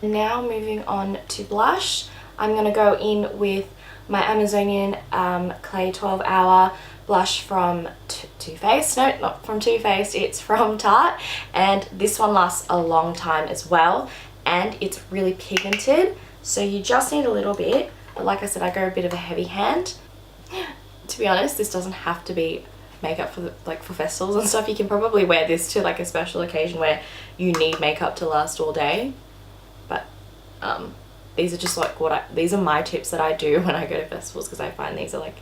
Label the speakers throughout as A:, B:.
A: Now moving on to blush, I'm going to go in with my Amazonian Clay 12 Hour blush from Too Faced. No, not from Too Faced, it's from Tarte, and this one lasts a long time as well, and it's really pigmented, so you just need a little bit, but like I said, I go a bit of a heavy hand. To be honest, this doesn't have to be makeup for for festivals and stuff. You can probably wear this to like a special occasion where you need makeup to last all day. But these are just like these are my tips that I do when I go to festivals, because I find these are like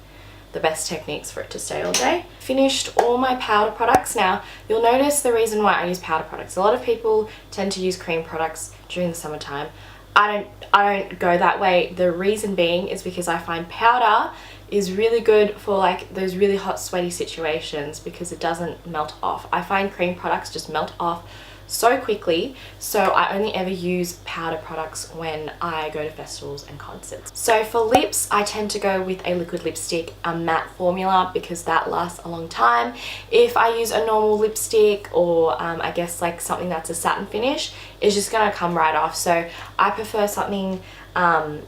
A: the best techniques for it to stay all day. Finished all my powder products. Now you'll notice the reason why I use powder products. A lot of people tend to use cream products during the summertime. I don't go that way. The reason being is because I find powder is really good for like those really hot sweaty situations, because it doesn't melt off. I find cream products just melt off so quickly, so I only ever use powder products when I go to festivals and concerts. So for lips, I tend to go with a liquid lipstick, a matte formula, because that lasts a long time. If I use a normal lipstick, or I guess like something that's a satin finish, it's just gonna come right off. So I prefer something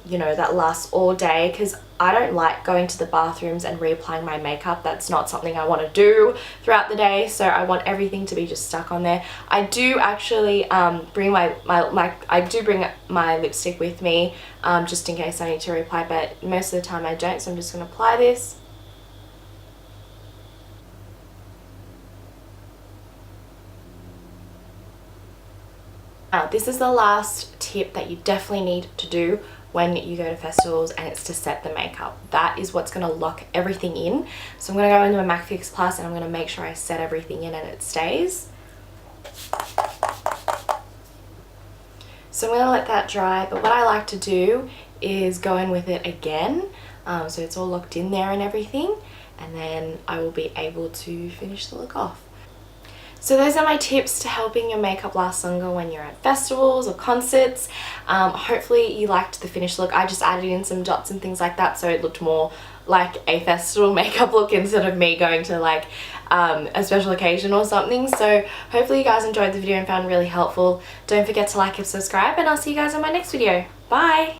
A: you know, that lasts all day, because I don't like going to the bathrooms and reapplying my makeup. That's not something I want to do throughout the day, so I want everything to be just stuck on there. I do actually bring I do bring my lipstick with me, just in case I need to reapply, but most of the time I don't, so I'm just going to apply this. Now, this is the last tip that you definitely need to do when you go to festivals, and it's to set the makeup. That is what's going to lock everything in. So I'm going to go into my MAC Fix Plus, and I'm going to make sure I set everything in and it stays. So I'm going to let that dry, but what I like to do is go in with it again, so it's all locked in there and everything, and then I will be able to finish the look off. So those are my tips to helping your makeup last longer when you're at festivals or concerts. Hopefully you liked the finished look. I just added in some dots and things like that, so it looked more like a festival makeup look instead of me going to like a special occasion or something. So hopefully you guys enjoyed the video and found it really helpful. Don't forget to like and subscribe, and I'll see you guys in my next video. Bye!